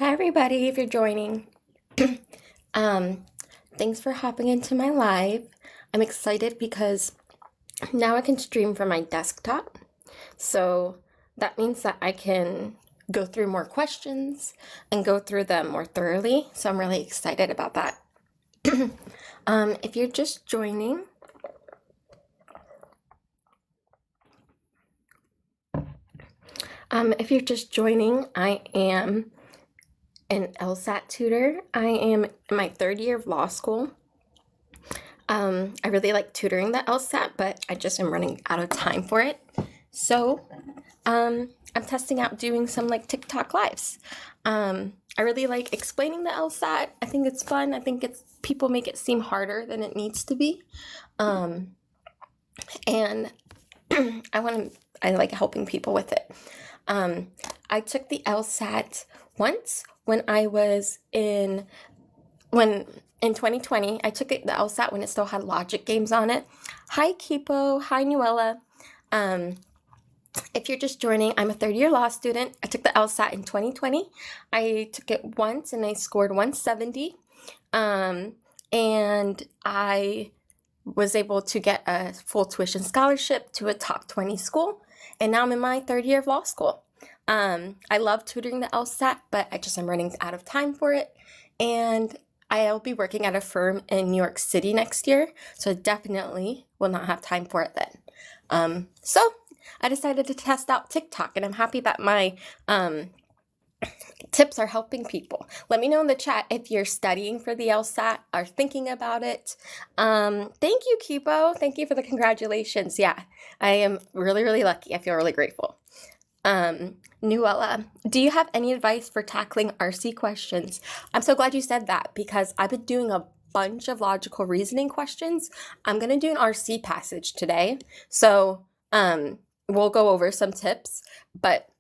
Hi everybody, if you're joining. um, Thanks for hopping into my live. I'm excited because now I can stream from my desktop. So that means that I can go through more questions and go through them more thoroughly. So I'm really excited about that. If you're just joining, I am an LSAT tutor. I am in my third year of law school. I really like tutoring the LSAT, but I just am running out of time for it. So I'm testing out doing some like TikTok lives. I really like explaining the LSAT. I think it's fun. I think people make it seem harder than it needs to be. And I like helping people with it. I took the LSAT once when I was in 2020. I took the LSAT when it still had logic games on it. Hi Kipo, hi Nuella. If you're just joining, I'm a third year law student. I took the LSAT in 2020. I took it once and I scored 170. And I was able to get a full tuition scholarship to a top 20 school. And now I'm in my third year of law school. I love tutoring the LSAT, but I'm running out of time for it. And I'll be working at a firm in New York City next year, so I definitely will not have time for it then. So I decided to test out TikTok, and I'm happy that my tips are helping people. Let me know in the chat if you're studying for the LSAT or thinking about it. Thank you, Kipo. Thank you for the congratulations. Yeah, I am really, really lucky. I feel really grateful. Nuella, do you have any advice for tackling RC questions? I'm so glad you said that because I've been doing a bunch of logical reasoning questions. I'm going to do an RC passage today. So we'll go over some tips, but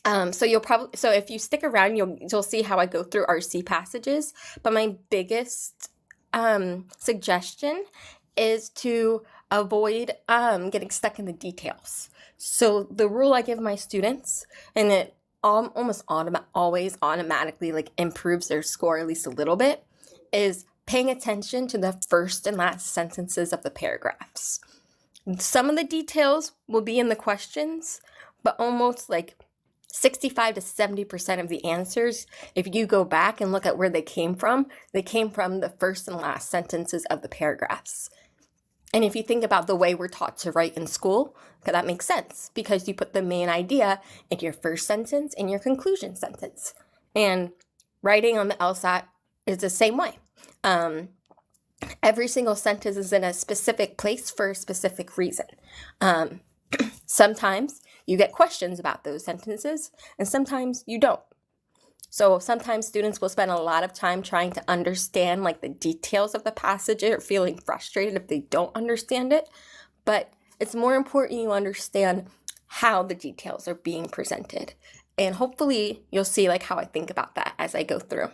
so if you stick around, you'll see how I go through RC passages. But my biggest suggestion is to avoid getting stuck in the details. So the rule I give my students, and it almost always automatically like improves their score at least a little bit, is paying attention to the first and last sentences of the paragraphs. Some of the details will be in the questions, but almost like 65 to 70% of the answers, if you go back and look at where they came from the first and last sentences of the paragraphs. And if you think about the way we're taught to write in school, that makes sense because you put the main idea in your first sentence and your conclusion sentence. And writing on the LSAT is the same way. Every single sentence is in a specific place for a specific reason. Sometimes you get questions about those sentences, and sometimes you don't. So sometimes students will spend a lot of time trying to understand like the details of the passage or feeling frustrated if they don't understand it. But it's more important you understand how the details are being presented. And hopefully you'll see like how I think about that as I go through.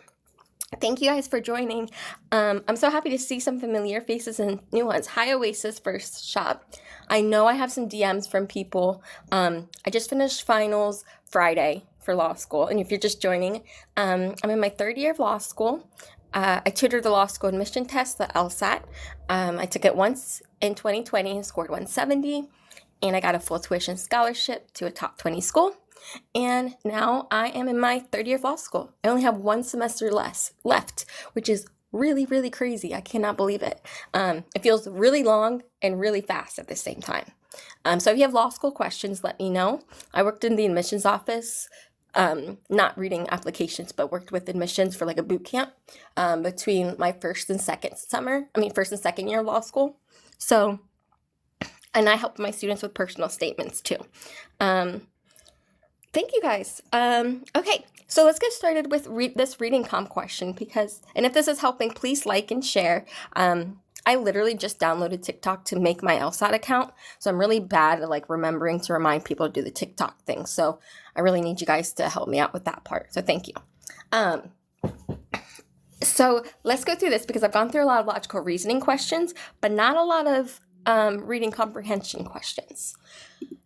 Thank you guys for joining. I'm so happy to see some familiar faces and new ones. Hi Oasis First Shop. I know I have some DMs from people. I just finished finals Friday for law school. And if you're just joining, I'm in my third year of law school. I tutored the law school admission test, the LSAT. I took it once in 2020 and scored 170. And I got a full tuition scholarship to a top 20 school. And now I am in my third year of law school. I only have one semester left, which is really, really crazy. I cannot believe it. It feels really long and really fast at the same time. So if you have law school questions, let me know. I worked in the admissions office, not reading applications, but worked with admissions for like a boot camp between my first and second year of law school. So, and I helped my students with personal statements too. Thank you guys. Okay, so let's get started with this reading comp question and if this is helping, please like and share. I literally just downloaded TikTok to make my LSAT account, so I'm really bad at like remembering to remind people to do the TikTok thing. So I really need you guys to help me out with that part. So thank you. So let's go through this because I've gone through a lot of logical reasoning questions, but not a lot of reading comprehension questions.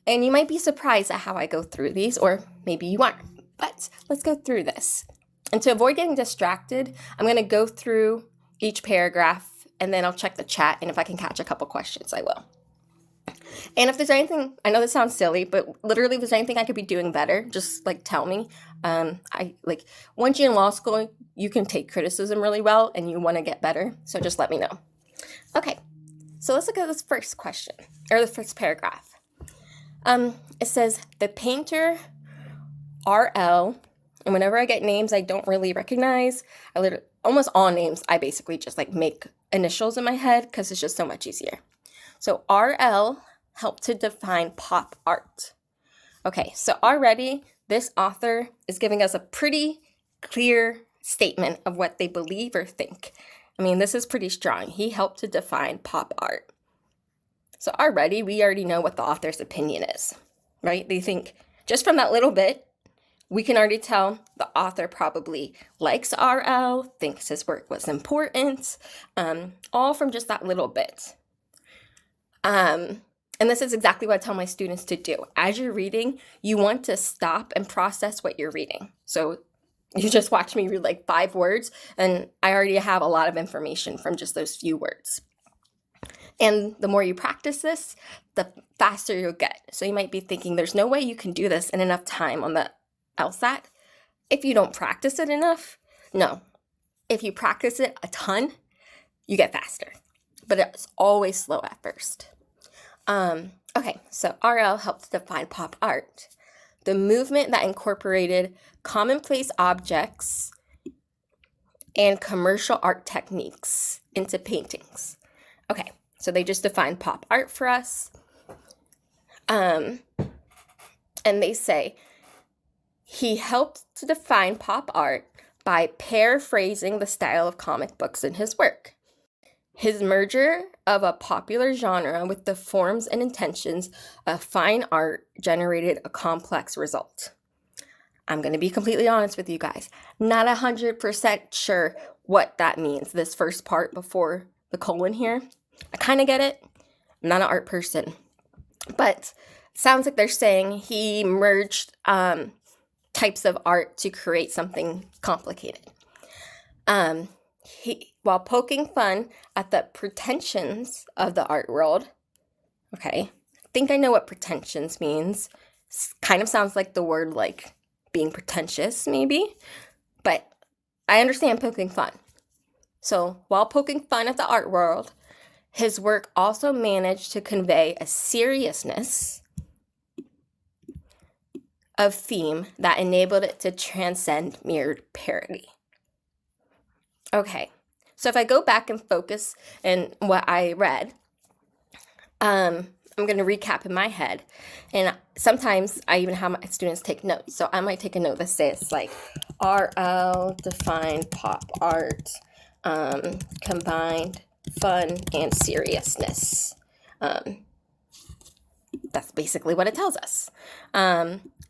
And you might be surprised at how I go through these, or maybe you aren't. But let's go through this. And to avoid getting distracted, I'm going to go through each paragraph and then I'll check the chat, and if I can catch a couple questions, I will. And if there's anything, I know this sounds silly, but literally if there's anything I could be doing better, just like tell me. Once you're in law school, you can take criticism really well and you want to get better. So just let me know. Okay, so let's look at this first question, or the first paragraph. It says, the painter RL, and whenever I get names I don't really recognize, almost all names, I basically just like make initials in my head because it's just so much easier. So RL helped to define pop art. Okay, so already this author is giving us a pretty clear statement of what they believe or think. I mean, this is pretty strong. He helped to define pop art. So we already know what the author's opinion is, right? They think, just from that little bit, we can already tell the author probably likes RL, thinks his work was important, all from just that little bit. And this is exactly what I tell my students to do. As you're reading, you want to stop and process what you're reading. So you just watch me read like 5 words, and I already have a lot of information from just those few words. And the more you practice this, the faster you'll get. So you might be thinking, there's no way you can do this in enough time on the LSAT if you don't practice it enough. No, if you practice it a ton, you get faster, but it's always slow at first. Okay, so RL helped define pop art, the movement that incorporated commonplace objects and commercial art techniques into paintings. Okay, so they just defined pop art for us. And they say, he helped to define pop art by paraphrasing the style of comic books in his work. His merger of a popular genre with the forms and intentions of fine art generated a complex result. I'm going to be completely honest with you guys. Not 100% sure what that means, this first part before the colon here. I kind of get it. I'm not an art person. But it sounds like they're saying he merged types of art to create something complicated. While poking fun at the pretensions of the art world. Okay, I think I know what pretensions means. Kind of sounds like the word like being pretentious, maybe. But I understand poking fun. So while poking fun at the art world, his work also managed to convey a seriousness of theme that enabled it to transcend mere parody. Okay, so if I go back and focus in what I read, I'm going to recap in my head. And sometimes I even have my students take notes. So I might take a note that says like, RL defined pop art, combined fun and seriousness. That's basically what it tells us.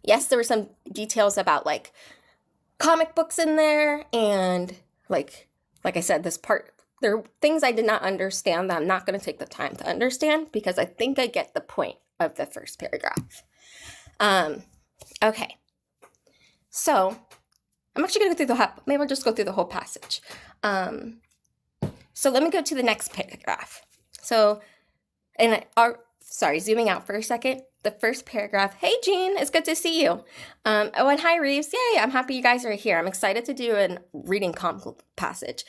Yes, there were some details about like comic books in there, and like I said, this part, there are things I did not understand that I'm not going to take the time to understand because I think I get the point of the first paragraph. Okay, so I'm actually going to go through maybe I'll just go through the whole passage. So let me go to the next paragraph. So, zooming out for a second. The first paragraph, hey Jean, it's good to see you. And hi Reeves, yay, I'm happy you guys are here. I'm excited to do a reading comp passage.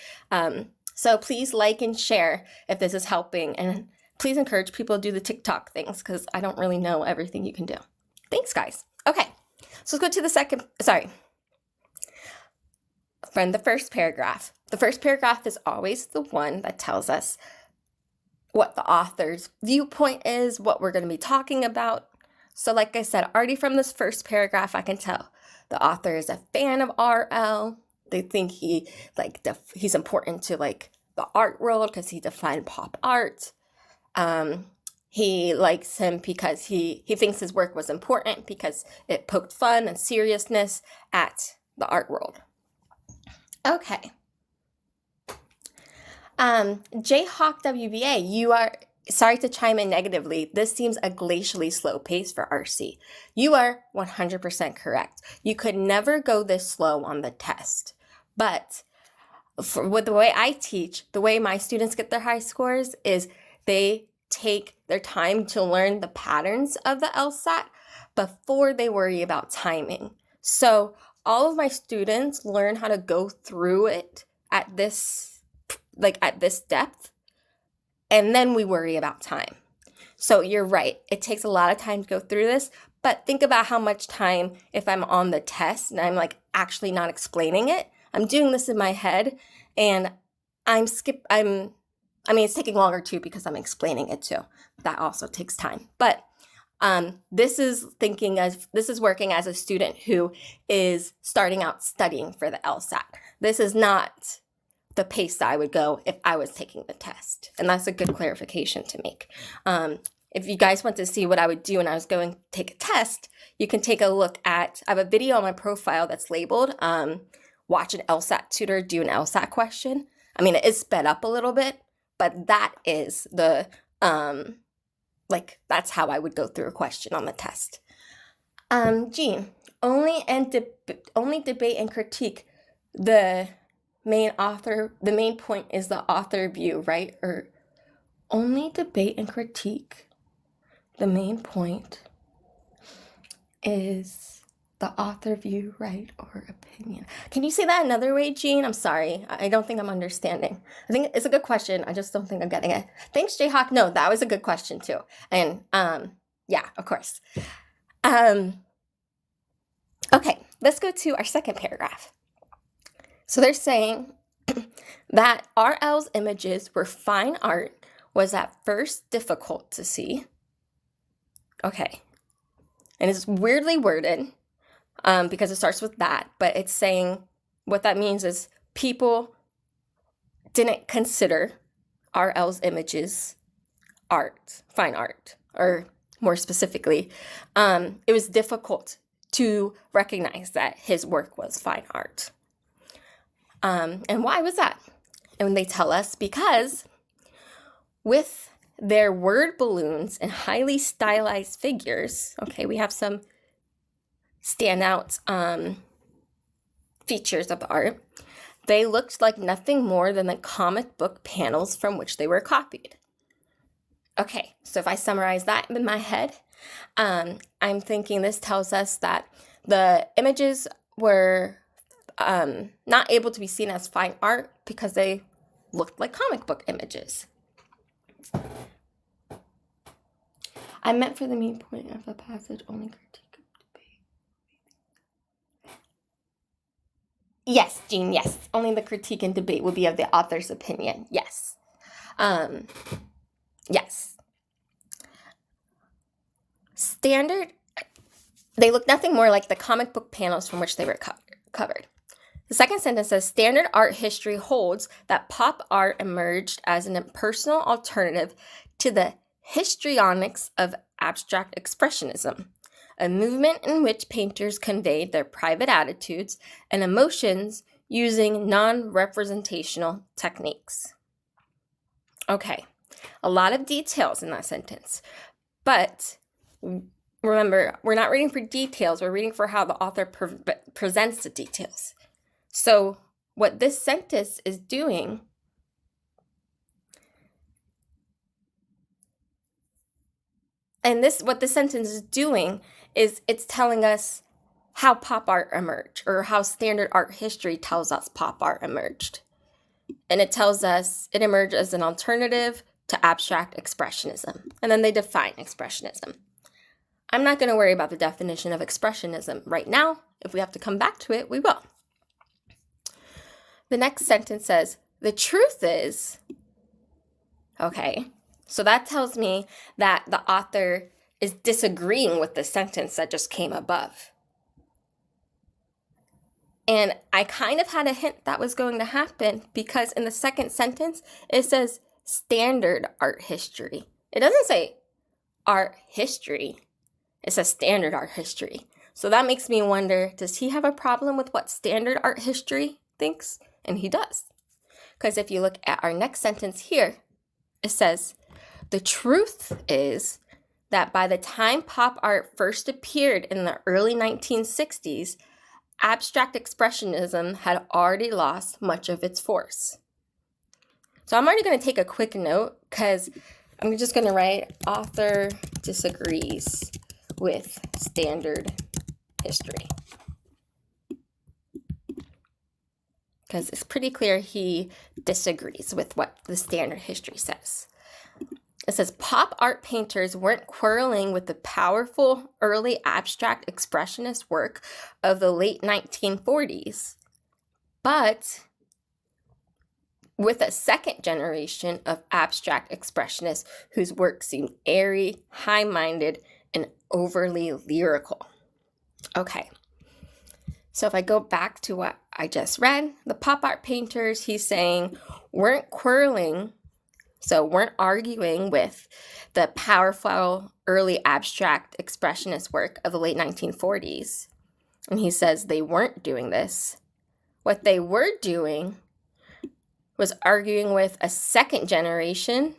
So please like and share if this is helping, and please encourage people to do the TikTok things because I don't really know everything you can do. Thanks guys. Okay, so let's go to from the first paragraph. The first paragraph is always the one that tells us what the author's viewpoint is, what we're going to be talking about. So like I said, already from this first paragraph, I can tell the author is a fan of RL. They think he's important to like the art world because he defined pop art. He likes him because he thinks his work was important because it poked fun and seriousness at the art world. Okay. Jayhawk WBA, you are sorry to chime in negatively. This seems a glacially slow pace for RC. You are 100% correct. You could never go this slow on the test. But with the way I teach, the way my students get their high scores is they take their time to learn the patterns of the LSAT before they worry about timing. So all of my students learn how to go through it at this depth, and then we worry about time. So you're right, it takes a lot of time to go through this, but think about how much time if I'm on the test and I'm like actually not explaining it. I'm doing this in my head and it's taking longer too because I'm explaining it too. That also takes time. But this is working as a student who is starting out studying for the LSAT. This is not the pace that I would go if I was taking the test. And that's a good clarification to make. If you guys want to see what I would do when I was going to take a test, you can take a look at, I have a video on my profile that's labeled, watch an LSAT tutor do an LSAT question. I mean, it is sped up a little bit, but that is the, that's how I would go through a question on the test. Jean, only debate and critique the main point is the author view, right? Or only debate and critique the main point is the author view, right? Or opinion. Can you say that another way, Jean? I'm sorry. I don't think I'm understanding. I think it's a good question. I just don't think I'm getting it. Thanks, Jayhawk. No, that was a good question too. And yeah, of course. Okay, let's go to our second paragraph. So they're saying that RL's images were fine art was at first difficult to see. Okay. And it's weirdly worded because it starts with that, but it's saying what that means is people didn't consider RL's images art, fine art, or more specifically, it was difficult to recognize that his work was fine art. And why was that? And they tell us because with their word balloons and highly stylized figures, okay, we have some standout features of the art. They looked like nothing more than the comic book panels from which they were copied. Okay, so if I summarize that in my head, I'm thinking this tells us that the images were not able to be seen as fine art because they looked like comic book images. I meant for the main point of the passage, only critique of debate. Yes, Jean, yes. Only the critique and debate will be of the author's opinion. Yes. Yes. Standard, they look nothing more like the comic book panels from which they were covered. The second sentence says, standard art history holds that pop art emerged as an impersonal alternative to the histrionics of abstract expressionism, a movement in which painters conveyed their private attitudes and emotions using non-representational techniques. Okay, a lot of details in that sentence, but remember, we're not reading for details, we're reading for how the author presents the details. So what this sentence is doing what this sentence is doing is it's telling us how pop art emerged, or how standard art history tells us pop art emerged. And it tells us it emerged as an alternative to abstract expressionism. And then they define expressionism. I'm not going to worry about the definition of expressionism right now. If we have to come back to it, we will. The next sentence says, the truth is, okay, so that tells me that the author is disagreeing with the sentence that just came above. And I kind of had a hint that was going to happen because in the second sentence, it says standard art history. It doesn't say art history. It says standard art history. So that makes me wonder, does he have a problem with what standard art history thinks? And he does. Because if you look at our next sentence here, it says, the truth is that by the time pop art first appeared in the early 1960s, abstract expressionism had already lost much of its force. So I'm already going to take a quick note because I'm just going to write author disagrees with standard history. Because it's pretty clear he disagrees with what the standard history says. It says pop art painters weren't quarreling with the powerful early abstract expressionist work of the late 1940s, but with a second generation of abstract expressionists whose work seemed airy, high-minded, and overly lyrical. Okay, so if I go back to what I just read, the pop art painters, he's saying, weren't quarreling, so weren't arguing with the powerful early abstract expressionist work of the late 1940s. And he says they weren't doing this. What they were doing was arguing with a second generation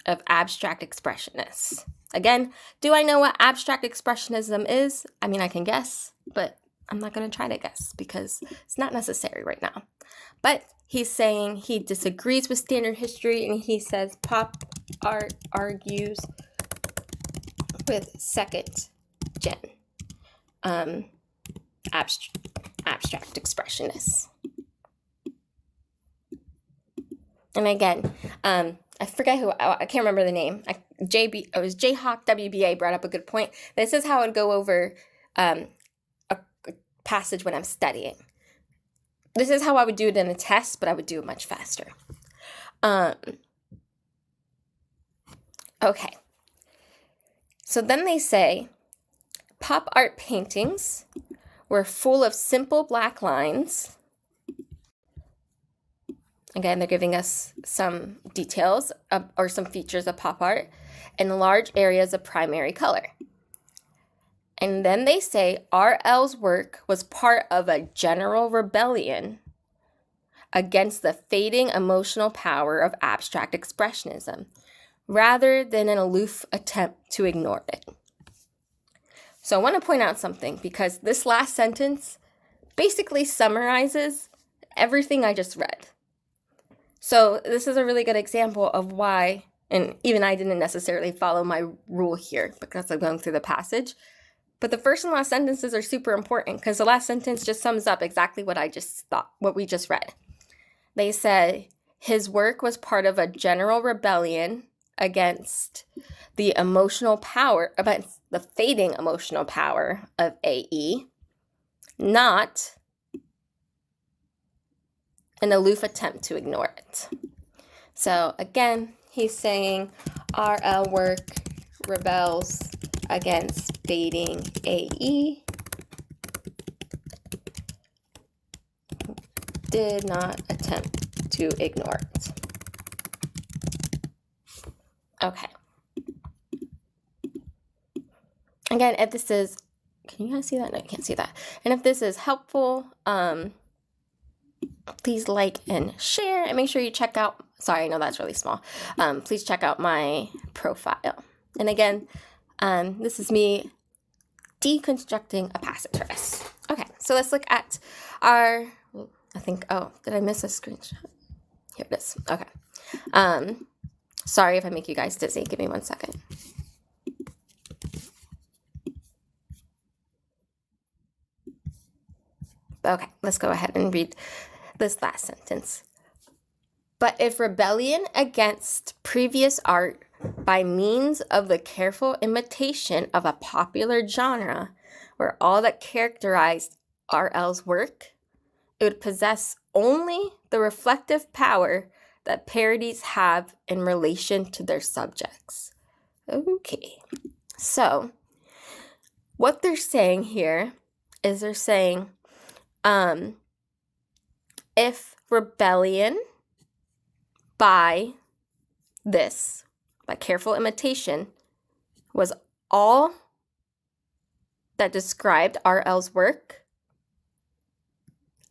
of abstract expressionists. Again, do I know what abstract expressionism is? I mean, I can guess, but I'm not going to try to guess because it's not necessary right now. But he's saying he disagrees with standard history, and he says pop art argues with second gen abstract expressionists. And again, I forget who, I can't remember the name. It was Jayhawk WBA brought up a good point. This is how I would go over a passage when I'm studying. This is how I would do it in a test, but I would do it much faster. Okay. So then they say, pop art paintings were full of simple black lines. Again, they're giving us some details or some features of pop art and large areas of primary color. And then they say RL's work was part of a general rebellion against the fading emotional power of abstract expressionism, rather than an aloof attempt to ignore it. So I want to point out something, because this last sentence basically summarizes everything I just read. So this is a really good example of why, and even I didn't necessarily follow my rule here because I'm going through the passage, but the first and last sentences are super important because the last sentence just sums up exactly what I just thought, what we just read. They said his work was part of a general rebellion against the emotional power, against the fading emotional power of AE, not an aloof attempt to ignore it. So again, he's saying RL work rebels against fading AE, did not attempt to ignore it. Okay. Again, if this is, can you guys see that? No, you can't see that. And if this is helpful, please like and share, and make sure you check out, sorry, I know that's really small. Please check out my profile. And again, this is me deconstructing a passage for us. Okay, so let's look at our, I think, oh, did I miss a screenshot? Here it is. Okay. Sorry if I make you guys dizzy. Give me 1 second. Okay, let's go ahead and read this last sentence. But if rebellion against previous art by means of the careful imitation of a popular genre were all that characterized RL's work, it would possess only the reflective power that parodies have in relation to their subjects. Okay, so what they're saying here is they're saying, if rebellion by careful imitation was all that described RL's work,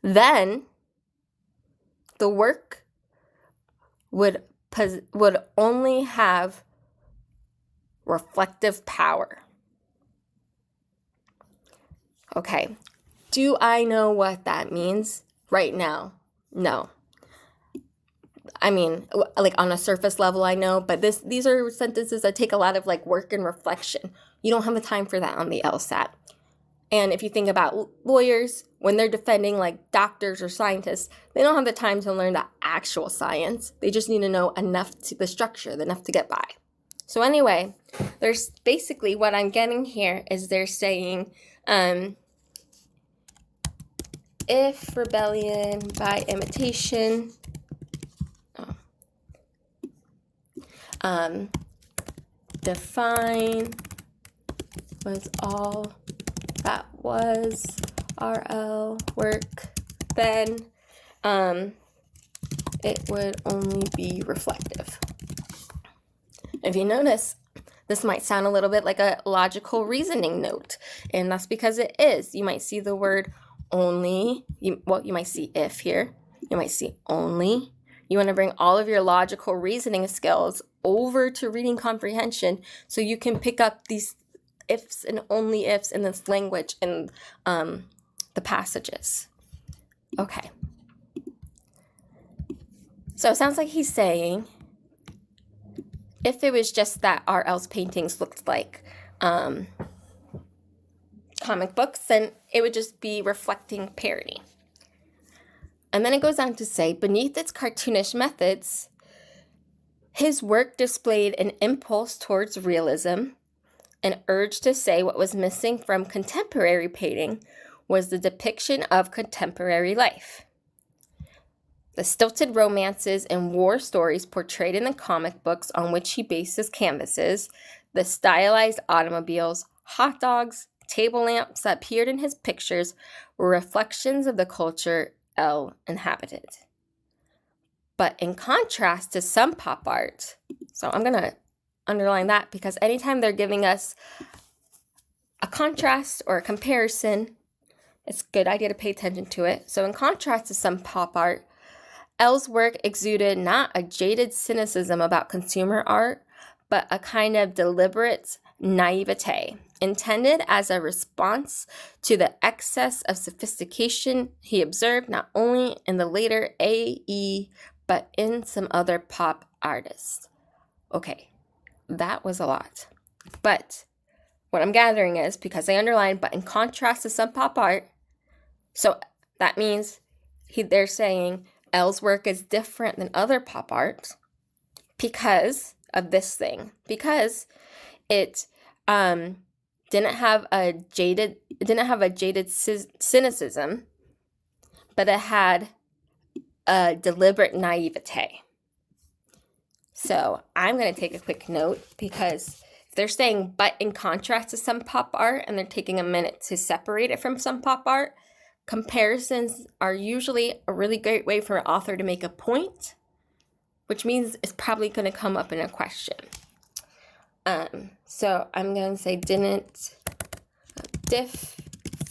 then the work would only have reflective power. Okay, do I know what that means right now? No. I mean, like on a surface level, I know, but these are sentences that take a lot of like work and reflection. You don't have the time for that on the LSAT. And if you think about lawyers, when they're defending like doctors or scientists, they don't have the time to learn the actual science. They just need to know enough to the structure, enough to get by. So anyway, there's basically what I'm getting here is they're saying, if rebellion by imitation, define was all that was RL work, then it would only be reflective. If you notice, this might sound a little bit like a logical reasoning note, and that's because it is. You might see the word only, you might see if here, you might see only. You want to bring all of your logical reasoning skills over to reading comprehension so you can pick up these ifs and only ifs in this language in the passages. Okay. So it sounds like he's saying, if it was just that RL's paintings looked like comic books, then it would just be reflecting parody. And then it goes on to say, beneath its cartoonish methods, his work displayed an impulse towards realism, an urge to say what was missing from contemporary painting was the depiction of contemporary life. The stilted romances and war stories portrayed in the comic books on which he based his canvases, the stylized automobiles, hot dogs, table lamps that appeared in his pictures were reflections of the culture L inhabited. But in contrast to some pop art, so I'm going to underline that because anytime they're giving us a contrast or a comparison, it's a good idea to pay attention to it. So in contrast to some pop art, L's work exuded not a jaded cynicism about consumer art, but a kind of deliberate naivete, intended as a response to the excess of sophistication he observed not only in the later A.E., but in some other pop artists. Okay, that was a lot. But what I'm gathering is, because I underlined, but in contrast to some pop art, so that means they're saying L's work is different than other pop art because of this thing, because it didn't have a jaded cynicism, but it had a deliberate naivete. So I'm going to take a quick note because if they're saying but in contrast to some pop art and they're taking a minute to separate it from some pop art, comparisons are usually a really great way for an author to make a point, which means it's probably going to come up in a question. So I'm going to say didn't diff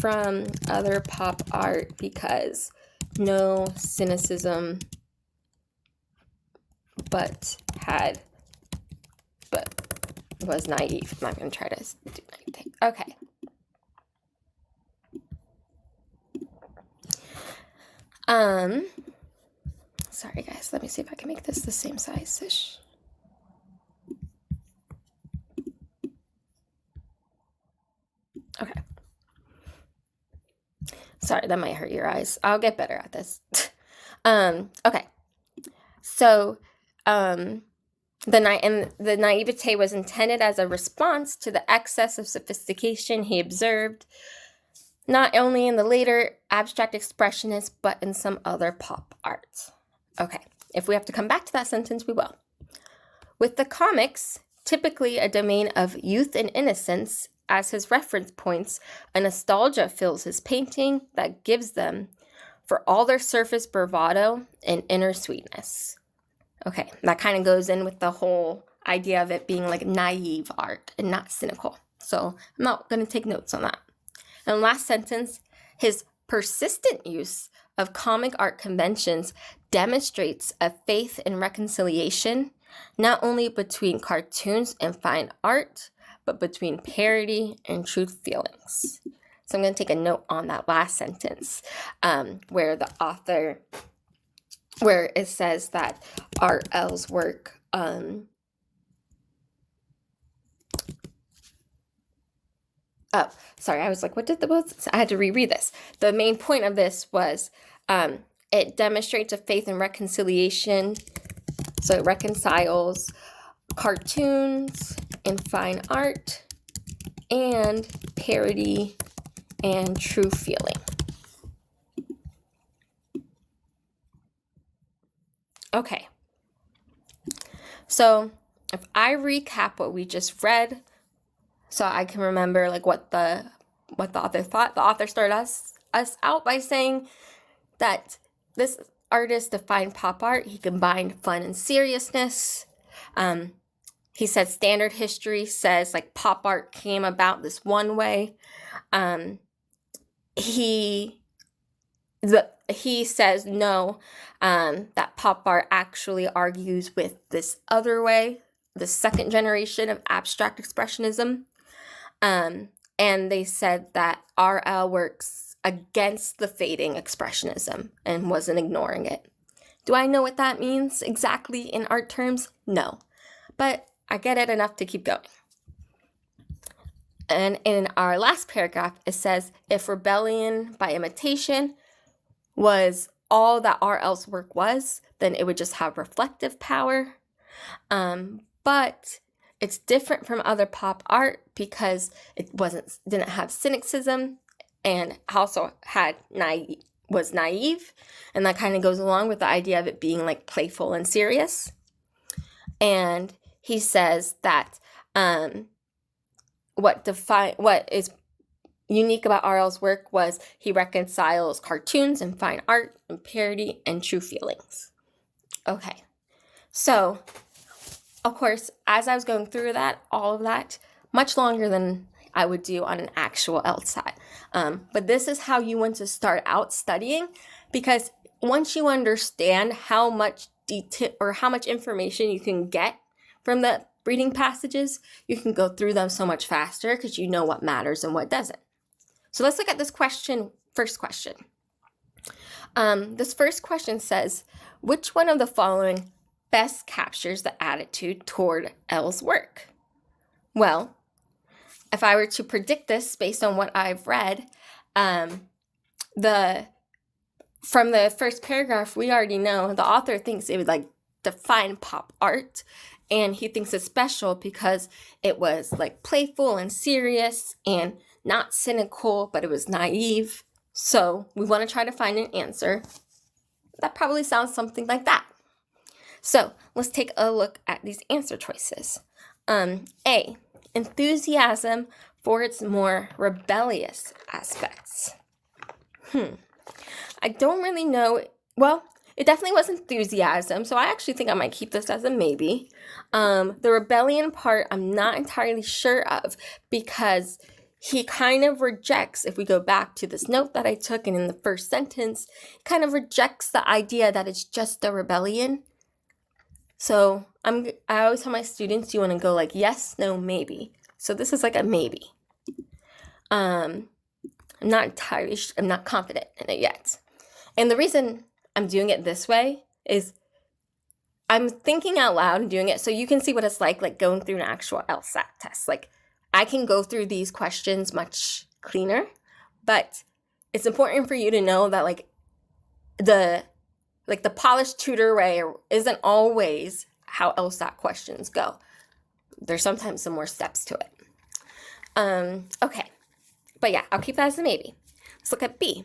from other pop art because no cynicism, but was naive. I'm not going to try to do anything. Okay. Sorry guys, let me see if I can make this the same size-ish. Okay. Sorry, that might hurt your eyes. I'll get better at this. Okay. So, the naivete was intended as a response to the excess of sophistication he observed, not only in the later abstract expressionists, but in some other pop art. Okay, if we have to come back to that sentence, we will. With the comics, typically a domain of youth and innocence, as his reference points, a nostalgia fills his painting that gives them, for all their surface bravado, an inner sweetness. Okay, that kind of goes in with the whole idea of it being like naive art and not cynical. So I'm not going to take notes on that. And last sentence, his persistent use of comic art conventions demonstrates a faith in reconciliation, not only between cartoons and fine art, but between parody and truth feelings. So I'm going to take a note on that last sentence where it says that RL's work oh, sorry, I was like, I had to reread this. The main point of this was it demonstrates a faith in reconciliation. So it reconciles cartoons and fine art and parody and true feeling. Okay. So if I recap what we just read, so I can remember like what the author thought. The author started us out by saying that this artist defined pop art. He combined fun and seriousness. He said standard history says like pop art came about this one way. He says no, that pop art actually argues with this other way, the second generation of abstract expressionism. And they said that RL works against the fading expressionism and wasn't ignoring it. Do I know what that means exactly in art terms? No, but I get it enough to keep going. And in our last paragraph, it says, if rebellion by imitation was all that RL's work was, then it would just have reflective power. But it's different from other pop art because it didn't have cynicism and also was naive. And that kind of goes along with the idea of it being like playful and serious. And he says that what is unique about RL's work was he reconciles cartoons and fine art and parody and true feelings. Okay, so of course, as I was going through all of that, much longer than I would do on an actual LSAT. But this is how you want to start out studying, because once you understand how much detail or how much information you can get from the reading passages, you can go through them so much faster because you know what matters and what doesn't. So let's look at this first question. This first question says, which one of the following best captures the attitude toward L's work? Well, if I were to predict this based on what I've read, from the first paragraph, we already know the author thinks it would like define pop art, and he thinks it's special because it was like playful and serious and not cynical, but it was naive. So we want to try to find an answer that probably sounds something like that. So let's take a look at these answer choices. A, enthusiasm for its more rebellious aspects. I don't really know. Well, it definitely was enthusiasm, so I actually think I might keep this as a maybe. The rebellion part, I'm not entirely sure of, because he kind of rejects, if we go back to this note that I took and in the first sentence, kind of rejects the idea that it's just a rebellion. So I always tell my students, you want to go like yes, no, maybe. So this is like a maybe. I'm not confident in it yet. And the reason I'm doing it this way is I'm thinking out loud and doing it so you can see what it's like going through an actual LSAT test. Like, I can go through these questions much cleaner, but it's important for you to know that the polished tutor way isn't always how LSAT questions go. There's sometimes some more steps to it. Okay, but yeah, I'll keep that as a maybe. Let's look at B.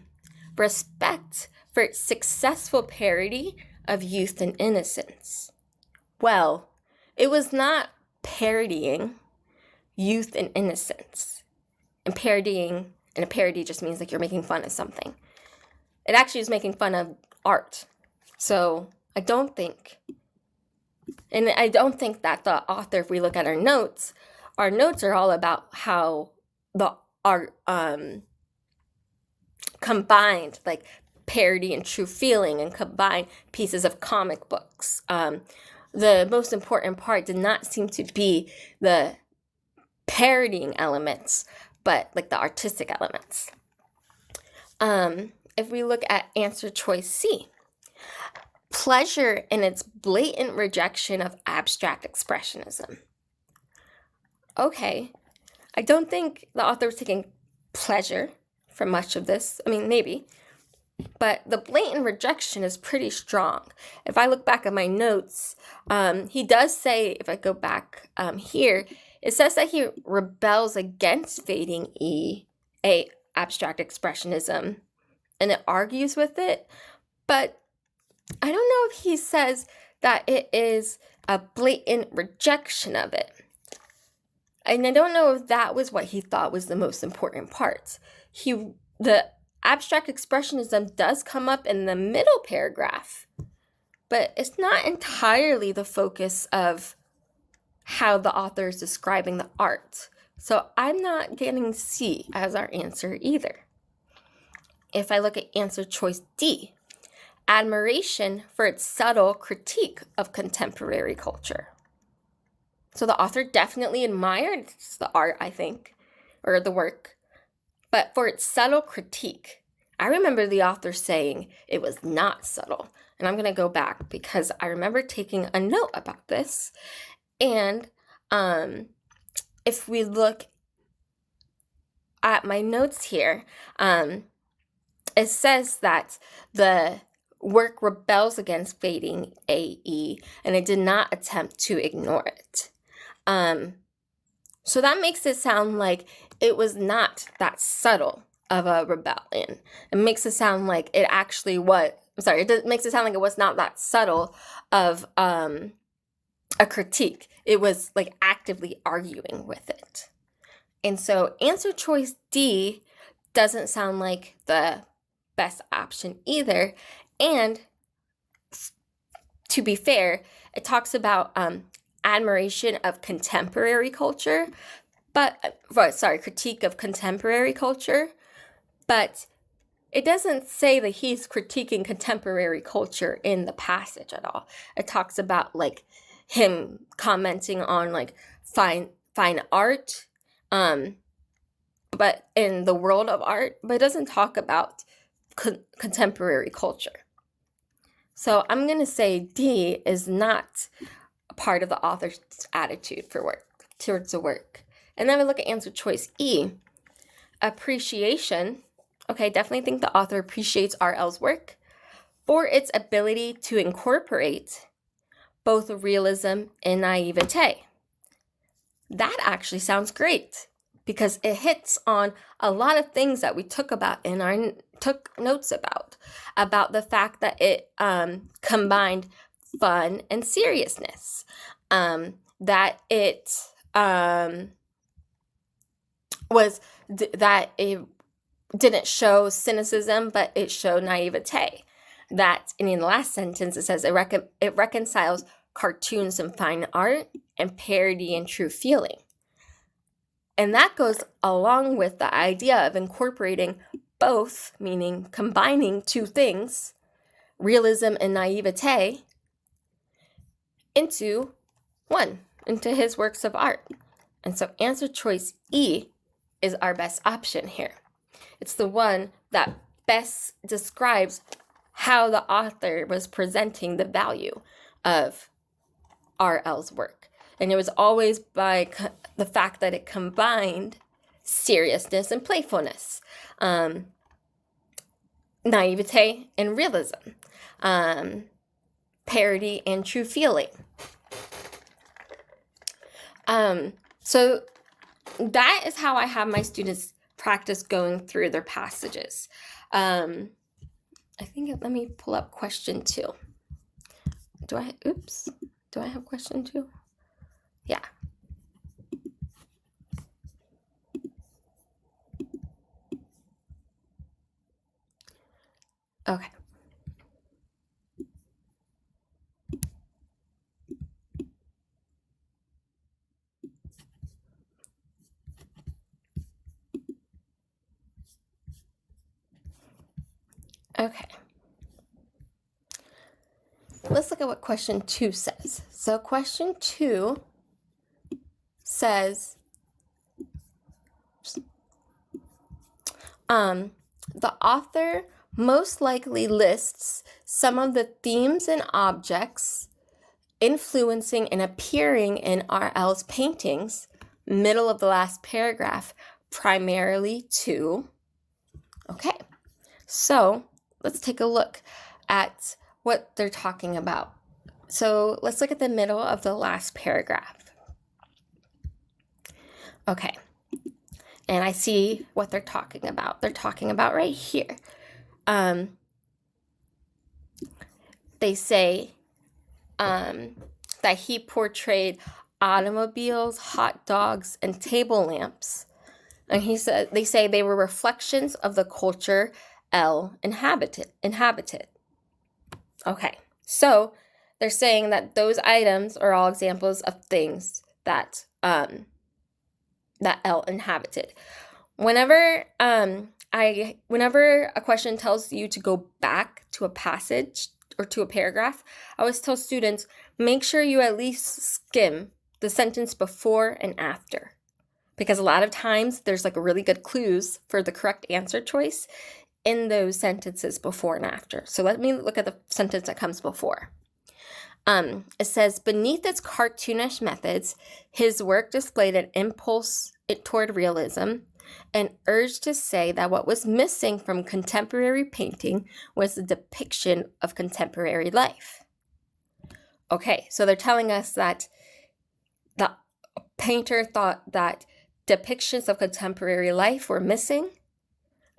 Respect for its successful parody of youth and innocence. Well, it was not parodying youth and innocence. And a parody just means like you're making fun of something. It actually is making fun of art. So I don't think that the author, if we look at our notes are all about how the art combined like parody and true feeling and combined pieces of comic books. The most important part did not seem to be the parodying elements, but like the artistic elements. If we look at answer choice C, pleasure in its blatant rejection of abstract expressionism. Okay, I don't think the author was taking pleasure from much of this. I mean, maybe. But the blatant rejection is pretty strong. If I look back at my notes, he does say, if I go back here, it says that he rebels against fading abstract expressionism, and it argues with it. But I don't know if he says that it is a blatant rejection of it. And I don't know if that was what he thought was the most important part. The abstract expressionism does come up in the middle paragraph, but it's not entirely the focus of how the author is describing the art. So I'm not getting C as our answer either. If I look at answer choice D, admiration for its subtle critique of contemporary culture. So the author definitely admired the art, I think, or the work, but for its subtle critique. I remember the author saying it was not subtle. And I'm going to go back because I remember taking a note about this. And if we look at my notes here, it says that the work rebels against fading AE, and it did not attempt to ignore it. So that makes it sound like it was not that subtle of a rebellion. It makes it sound like it actually was, it makes it sound like it was not that subtle of a critique. It was like actively arguing with it. And so answer choice D doesn't sound like the best option either. And to be fair, it talks about admiration of contemporary culture, critique of contemporary culture, but it doesn't say that he's critiquing contemporary culture in the passage at all. It talks about like him commenting on like fine art, but in the world of art, but it doesn't talk about contemporary culture. So I'm going to say D is not a part of the author's attitude towards the work. And then we look at answer choice E, appreciation. Okay, definitely think the author appreciates R.L.'s work for its ability to incorporate both realism and naivete. That actually sounds great because it hits on a lot of things that we took notes about the fact that it combined fun and seriousness, that it didn't show cynicism, but it showed naivete. That, and in the last sentence, it says it reconciles cartoons and fine art and parody and true feeling. And that goes along with the idea of incorporating both, meaning combining two things, realism and naivete, into his works of art. And so answer choice E is our best option here. It's the one that best describes how the author was presenting the value of R.L.'s work. And it was always by the fact that it combined seriousness and playfulness, naivete and realism, parody and true feeling. So that is how I have my students practice going through their passages. Let me pull up question 2. Do I have question 2? Yeah. Okay. Okay. Let's look at what question 2 says. So question 2 says, The author most likely lists some of the themes and objects influencing and appearing in RL's paintings, middle of the last paragraph, primarily to. Okay, so let's take a look at what they're talking about. So let's look at the middle of the last paragraph. Okay, and I see what they're talking about. They're talking about right here. They say that he portrayed automobiles, hot dogs, and table lamps. And they say they were reflections of the culture L inhabited. Okay, so they're saying that those items are all examples of things that that L inhabited. Whenever a question tells you to go back to a passage or to a paragraph, I always tell students, make sure you at least skim the sentence before and after. Because a lot of times there's like really good clues for the correct answer choice in those sentences before and after. So let me look at the sentence that comes before. It says, beneath its cartoonish methods, his work displayed an impulse toward realism and urged to say that what was missing from contemporary painting was the depiction of contemporary life. Okay, so they're telling us that the painter thought that depictions of contemporary life were missing.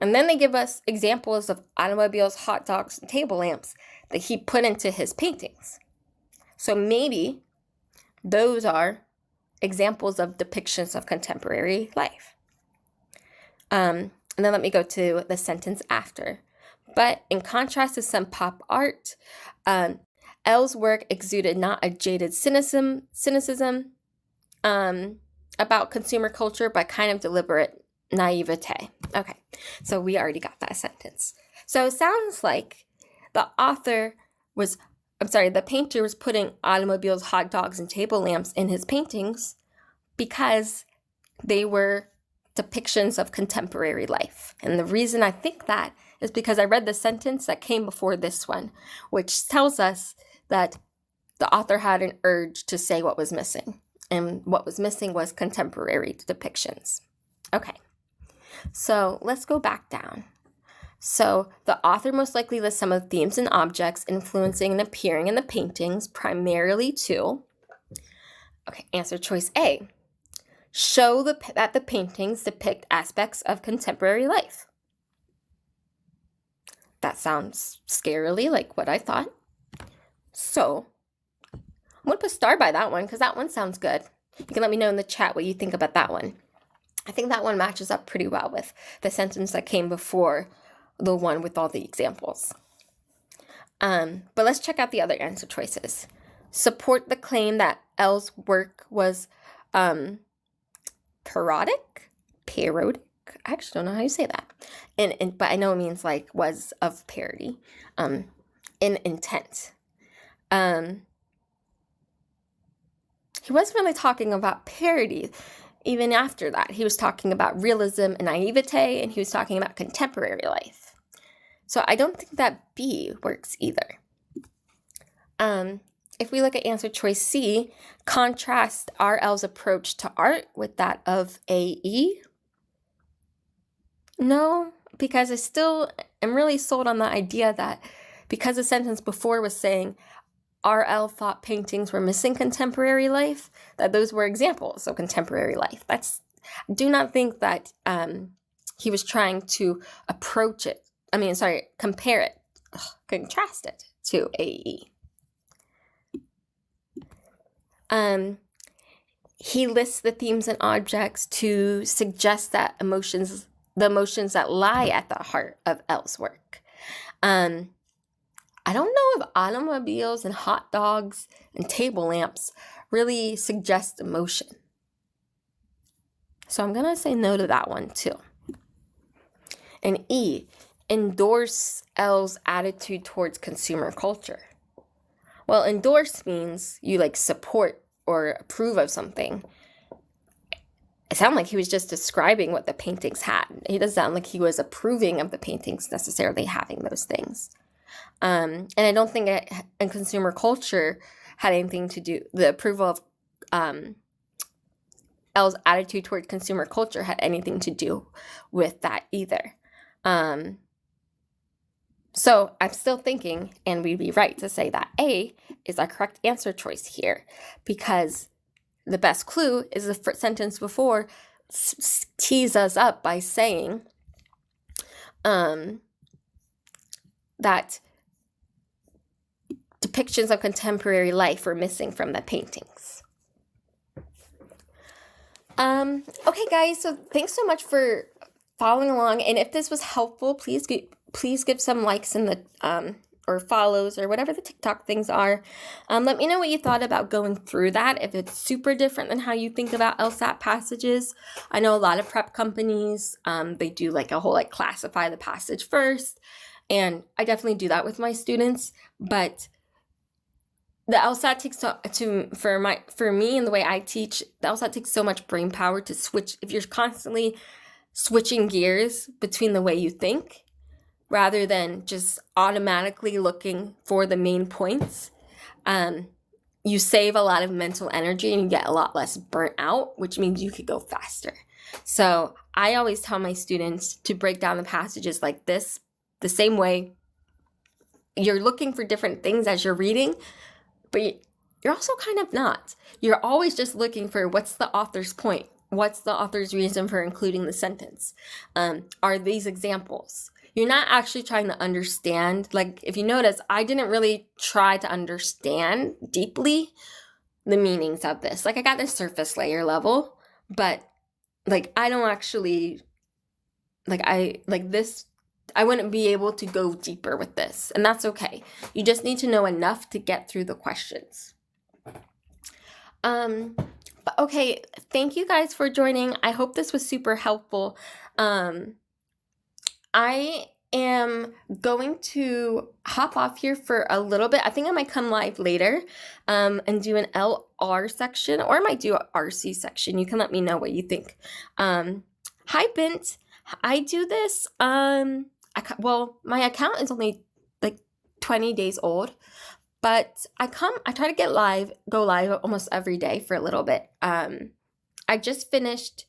And then they give us examples of automobiles, hot dogs, and table lamps that he put into his paintings. So maybe those are examples of depictions of contemporary life. And then let me go to the sentence after. But in contrast to some pop art, L's work exuded not a jaded cynicism about consumer culture, but kind of deliberate naivete. Okay, so we already got that sentence. So it sounds like the painter was putting automobiles, hot dogs, and table lamps in his paintings because they were depictions of contemporary life. And the reason I think that is because I read the sentence that came before this one, which tells us that the author had an urge to say what was missing. And what was missing was contemporary depictions. Okay, so let's go back down. So the author most likely lists some of the themes and objects influencing and appearing in the paintings, primarily to, okay, answer choice A, show that the paintings depict aspects of contemporary life. That sounds scarily like what I thought. So I'm going to put star by that one because that one sounds good. You can let me know in the chat what you think about that one. I think that one matches up pretty well with the sentence that came before the one with all the examples. But let's check out the other answer choices. Support the claim that L's work was parodic? I actually don't know how you say that. But I know it means like was of parody in intent. He wasn't really talking about parody. Even after that, he was talking about realism and naivete, and he was talking about contemporary life. So I don't think that B works either. If we look at answer choice C, contrast RL's approach to art with that of AE. No, because I still am really sold on the idea that because the sentence before was saying RL thought paintings were missing contemporary life, that those were examples of contemporary life. I do not think that he was trying to contrast it to AE. He lists the themes and objects to suggest that the emotions that lie at the heart of L's work. I don't know if automobiles and hot dogs and table lamps really suggest emotion. So I'm going to say no to that one too. And E, endorse L's attitude towards consumer culture. Well, endorse means you like support or approve of something. it sounded like he was just describing what the paintings had. He doesn't sound like he was approving of the paintings necessarily having those things. And I don't think in consumer culture had anything to do, the approval of L's attitude toward consumer culture had anything to do with that either. So I'm still thinking, and we'd be right to say that A is our correct answer choice here, because the best clue is the sentence before tease us up by saying that depictions of contemporary life were missing from the paintings. Okay, guys, so thanks so much for following along. And if this was helpful, please give some likes in the or follows or whatever the TikTok things are. Let me know what you thought about going through that, if it's super different than how you think about LSAT passages. I know a lot of prep companies, they do like a whole like classify the passage first, and I definitely do that with my students, but the LSAT takes for me and the way I teach, the LSAT takes so much brain power to switch. If you're constantly switching gears between the way you think, rather than just automatically looking for the main points, you save a lot of mental energy and you get a lot less burnt out, which means you could go faster. So I always tell my students to break down the passages like this, the same way. You're looking for different things as you're reading, but you're also kind of not. You're always just looking for what's the author's point? What's the author's reason for including the sentence? Are these examples? You're not actually trying to understand. Like, if you notice, I didn't really try to understand deeply the meanings of this. Like, I got the surface layer level, but like, I don't actually, I wouldn't be able to go deeper with this, and that's okay. You just need to know enough to get through the questions. But okay, thank you guys for joining. I hope this was super helpful. I am going to hop off here for a little bit. I think I might come live later and do an LR section, or I might do a RC section. You can let me know what you think. Hi, Bint. I do this. Well, my account is only like 20 days old, but I try to go live almost every day for a little bit. I just finished,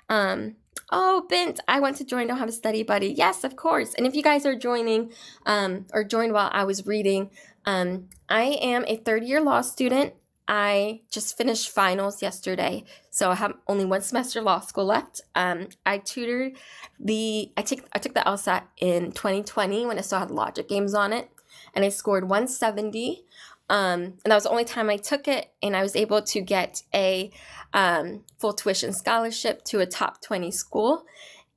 oh, Bint, I want to join Don't Have a Study Buddy. Yes, of course. And if you guys are joining, or joined while I was reading, I am a third-year law student. I just finished finals yesterday, so I have only one semester of law school left. I took the LSAT in 2020 when it still had logic games on it, and I scored 170. And that was the only time I took it, and I was able to get a full tuition scholarship to a top 20 school.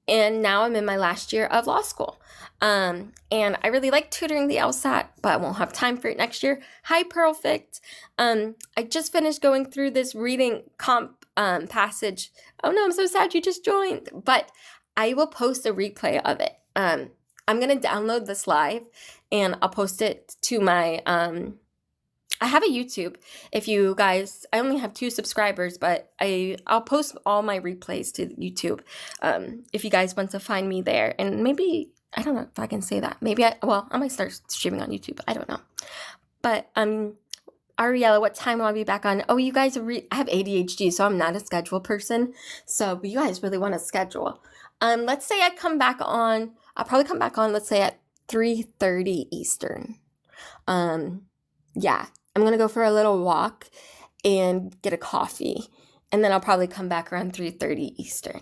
And now I'm in my last year of law school. And I really like tutoring the LSAT, but I won't have time for it next year. Hi, Perfect. I just finished going through this reading comp passage. Oh no, I'm so sad you just joined. But I will post a replay of it. I'm going to download this live, and I'll post it to my... I have a YouTube. If you guys, I only have 2 subscribers, but I'll post all my replays to YouTube. If you guys want to find me there, and maybe, I don't know if I can say that. Maybe I might start streaming on YouTube. I don't know. But Ariella, what time will I be back on? Oh, you guys, I have ADHD, so I'm not a schedule person. So, but you guys really want to schedule. Let's say I come back on. I'll probably come back on. Let's say at 3:30 Eastern. Yeah. I'm going to go for a little walk and get a coffee, and then I'll probably come back around 3:30 Eastern.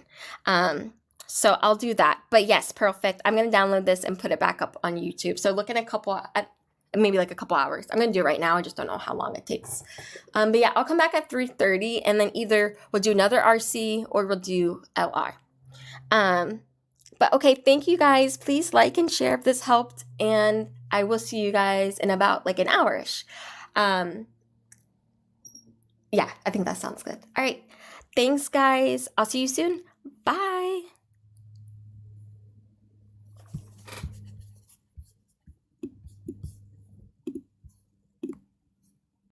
So I'll do that. But yes, perfect. I'm going to download this and put it back up on YouTube. So look in maybe like a couple hours. I'm going to do it right now. I just don't know how long it takes. But yeah, I'll come back at 3:30, and then either we'll do another RC or we'll do LR. But okay, thank you guys. Please like and share if this helped, and I will see you guys in about like an hour-ish. Yeah, I think that sounds good. All right. Thanks, guys. I'll see you soon. Bye.